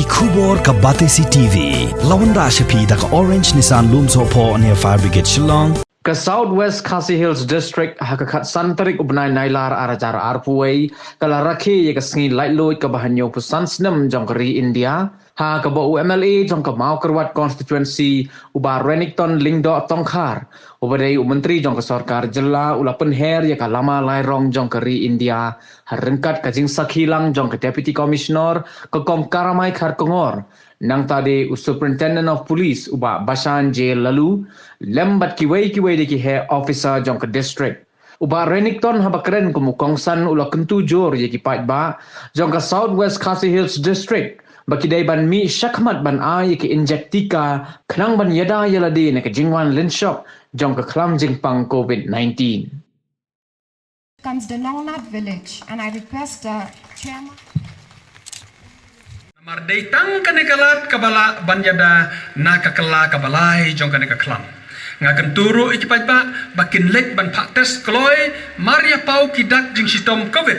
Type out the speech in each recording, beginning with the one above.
Kubor ka Batesi TV. Lawan Rashapi da ka Orange Nissan Lumso po near Fire Brigade Shillong. Ke Southwest Khasi Hills District hakakat santarik ubnai nailar arajar arpuai kala rakhi ye kasngi lightload ke bahanyo pusan snem jongkeri India ha ke bo UMLA jong ke mau kerwat constituency uba Renington Lingdo Tongkhar ubadai menteri jong ke sarkar jela ula penher ye ka lama lairong jongkeri India harengkat kajing sakhilang jong ke deputy commissioner ke kom karamai khar kongor nang tadi superintendent of police uba Basan J lalu lembat kiwai de ki he officer jong ke district uba Renington haba keren kumukongsan ula kentu jor ye ki pat ba jong ke Southwest Khasi Hills District baki dai ban mi shakmat ban a ye ki injektika khnang ban yada yalade ne ke jingwan linshop jong ke khlam jingpang COVID-19 comes the Nonglat village and I request the chairman Mardai tang kane kalat kabala banjada nakakala kabalai jong kane kaklam ngakan turu ikipat ba bakin lek ban pak tes kloy maria pau kidak jing sitom covid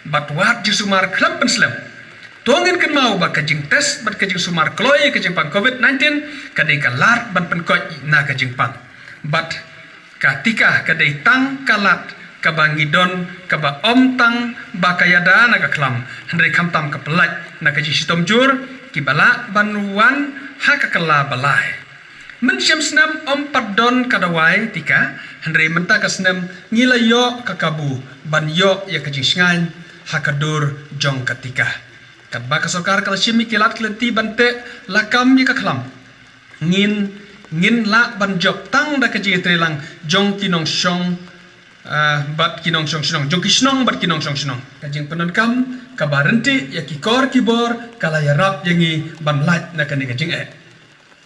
batwat jing sumar klam penslam tongin kan mau ba kajing tes bat kajing sumar kloy kajing pang covid 19 kadai kalat ban penkoj na kajing pang bat katika kadai tang kalat kabangidon kaba omtang bakayada naga klam hendai kamtam kapelaj naga jisitom jur kibala banuan hakakala balai mensyam senam ompadon kadawai tika hendai menta kasnem ngilayo kakabu ban yo ya kajisngan hakadur jong katika kadba kasokar kala shimi kilat klenti bante lakam ya kaklam ngin la ban jok tang da kajitrelang jong kinong syong bat kinong song sinong jong kisnong bat kinong song sinong kajing penankam kabarenti ya kikor kibor kala yarap yangi banlat na kani kajing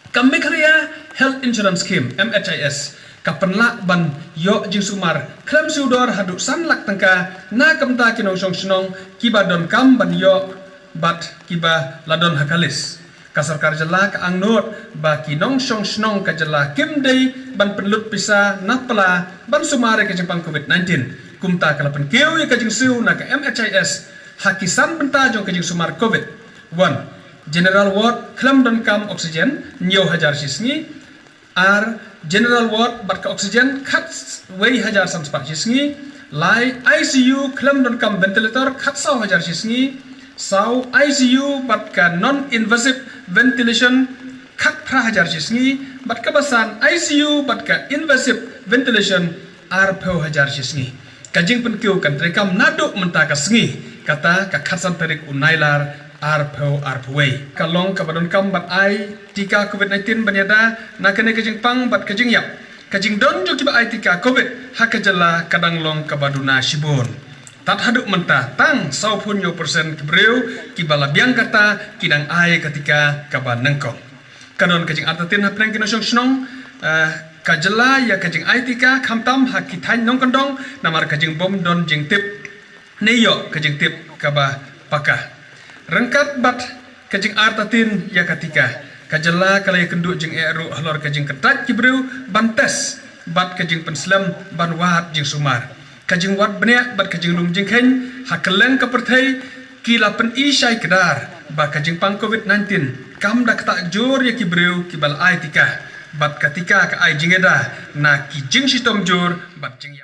kami karya health insurance scheme MHIS kapenla ban yo jing sumar klam sudor hadu sanlak tangka na kamta kinong song sinong kiba don kam ban yo bat kiba ladon hakalis kasar karjala ka angnur ba kinong song snong kajala kimdei ban penlut pisa napla ban sumare ka jengpang COVID-19 kumta kalapan keu ya kajing siu na ka MHIS hakisan benta jong kajing sumar COVID 1 General Ward klam don kam oksigen nyo hajar sisngi ar General Ward bat ka oksigen khat wei hajar samspat sisngi lai ICU klam don kam ventilator khat saw hajar sisngi sau ICU bat ka non-invasive ventilation khat pra hajar sisngi bat ka basan ICU bat ka invasive ventilation arpeu hajar sisngi kajing penkiu kan rekam naduk menta ka sengi kata ka khatsan tarik unailar arpeu arpewei kalong ka badon kam bat ai tika COVID-19 banyada nakane kajing pang bat kajing yap kajing don jo kiba ai tika COVID hakajala kadang long ka baduna shibon tat haduk mentah tang 90% kebreu kibala biang kata kidang ai ketika kaban nengkong kanon kajing artatin hapreng kinosong snong kajela ya kajing ai tika khamtam hakitain nong kandong namar kajing bom don jing tip neyo kajing tip kaba pakah rengkat bat kajing artatin ya ketika kajela kalai kenduk jing eru halor kajing ketat kibreu bantes bat kajing penslam ban wat jing sumar kajing wat benya bat kajing lum jing khen hakeleng kaperthai kila pen isai kedar ba kajing pang COVID-19 kam dak tak jor ya kibreu kibal ai tika bat ketika ka ai jingeda na ki jing sitom jor bat jing